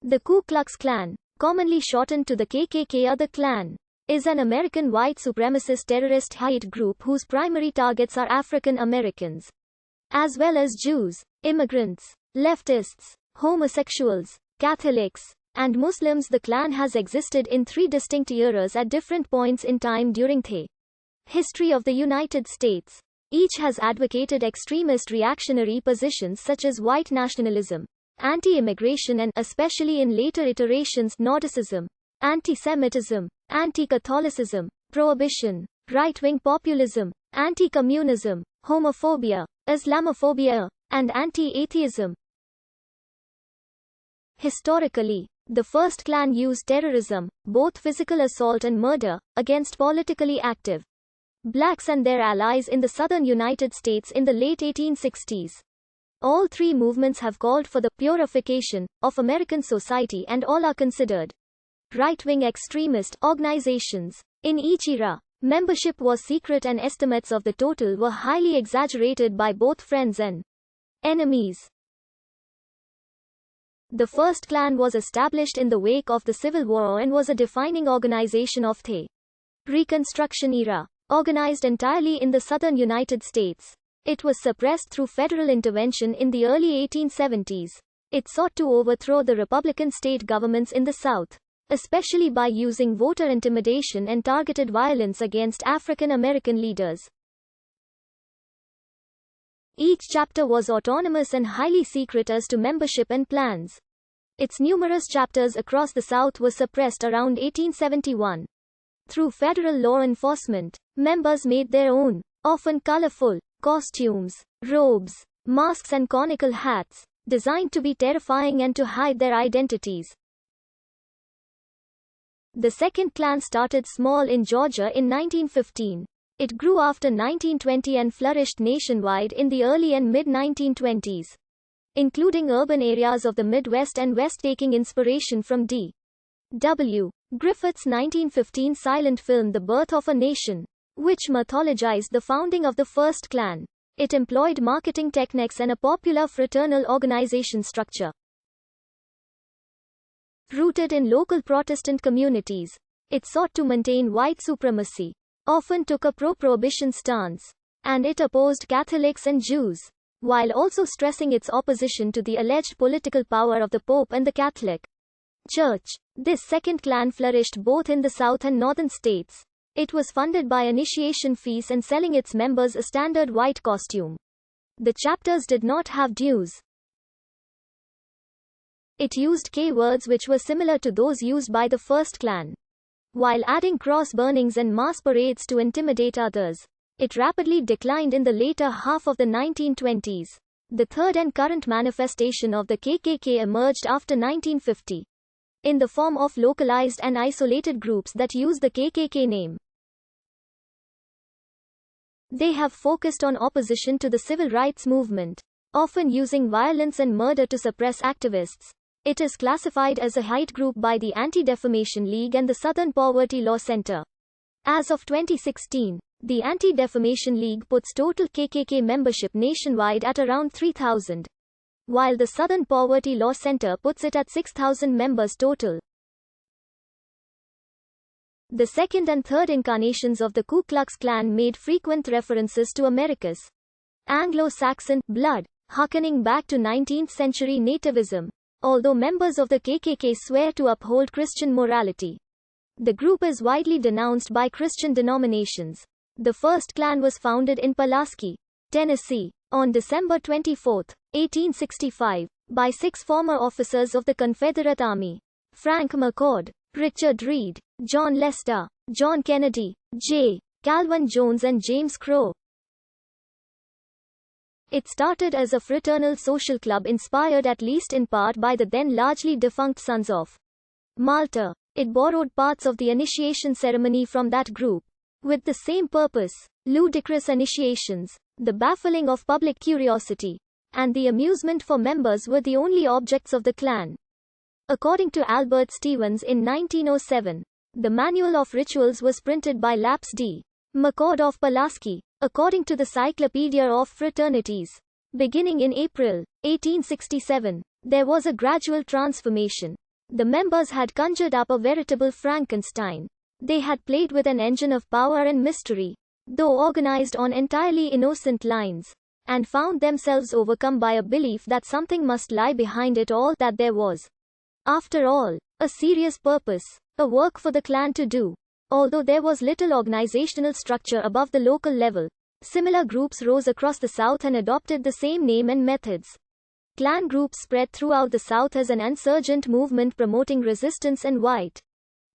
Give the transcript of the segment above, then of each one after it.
The Ku Klux Klan, commonly shortened to the KKK or the Klan, is an American white supremacist terrorist hate group whose primary targets are African Americans, as well as Jews, immigrants, leftists, homosexuals, Catholics, and Muslims. The Klan has existed in three distinct eras at different points in time during the history of the United States. Each has advocated extremist reactionary positions such as white nationalism, anti-immigration and, especially in later iterations, Nazism, anti-Semitism, anti-Catholicism, prohibition, right-wing populism, anti-communism, homophobia, Islamophobia, and anti-atheism. Historically, the first Klan used terrorism, both physical assault and murder, against politically active blacks and their allies in the southern United States in the late 1860s. All three movements have called for the purification of American society, and all are considered right-wing extremist organizations. In each era, membership was secret and estimates of the total were highly exaggerated by both friends and enemies. The first Klan was established in the wake of the Civil War and was a defining organization of the Reconstruction era. Organized entirely in the southern United States, it was suppressed through federal intervention in the early 1870s. It sought to overthrow the Republican state governments in the South, especially by using voter intimidation and targeted violence against African American leaders. Each chapter was autonomous and highly secret as to membership and plans. Its numerous chapters across the South were suppressed around 1871. Through federal law enforcement, members made their own, often colorful, costumes, robes, masks and conical hats, designed to be terrifying and to hide their identities. The second Klan started small in Georgia in 1915. It grew after 1920 and flourished nationwide in the early and mid-1920s, including urban areas of the Midwest and West, taking inspiration from D.W. Griffith's 1915 silent film The Birth of a Nation, which mythologized the founding of the first Klan. It employed marketing techniques and a popular fraternal organization structure. Rooted in local Protestant communities, it sought to maintain white supremacy, often took a pro-prohibition stance, and it opposed Catholics and Jews, while also stressing its opposition to the alleged political power of the Pope and the Catholic Church. This second Klan flourished both in the South and Northern states. It was funded by initiation fees and selling its members a standard white costume. The chapters did not have dues. It used K-words which were similar to those used by the first Klan, while adding cross burnings and mass parades to intimidate others. It rapidly declined in the later half of the 1920s. The third and current manifestation of the KKK emerged after 1950. In the form of localized and isolated groups that use the KKK name. They have focused on opposition to the civil rights movement, often using violence and murder to suppress activists. It is classified as a hate group by the Anti-Defamation League and the Southern Poverty Law Center. As of 2016, the Anti-Defamation League puts total KKK membership nationwide at around 3,000. While the Southern Poverty Law Center puts it at 6,000 members total. The second and third incarnations of the Ku Klux Klan made frequent references to America's Anglo-Saxon blood, harkening back to 19th century nativism. Although members of the KKK swear to uphold Christian morality, the group is widely denounced by Christian denominations. The first Klan was founded in Pulaski, Tennessee, on December 24, 1865, by 6 former officers of the Confederate Army: Frank McCord, Richard Reed, John Lester, John Kennedy, J. Calvin Jones and James Crow. It started as a fraternal social club inspired at least in part by the then largely defunct Sons of Malta. It borrowed parts of the initiation ceremony from that group, with the same purpose: ludicrous initiations, the baffling of public curiosity, and the amusement for members were the only objects of the Klan. According to Albert Stevens in 1907, the Manual of Rituals was printed by Laps D. McCord of Pulaski, according to the Cyclopedia of Fraternities. Beginning in April 1867, there was a gradual transformation. The members had conjured up a veritable Frankenstein. They had played with an engine of power and mystery, though organized on entirely innocent lines, and found themselves overcome by a belief that something must lie behind it all, that there was, after all, a serious purpose, a work for the clan to do. Although there was little organizational structure above the local level, similar groups rose across the South and adopted the same name and methods. Klan groups spread throughout the South as an insurgent movement promoting resistance and white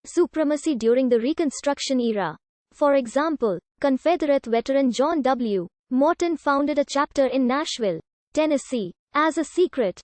supremacy during the Reconstruction era. For example, Confederate veteran John W. Morton founded a chapter in Nashville, Tennessee, as a secret,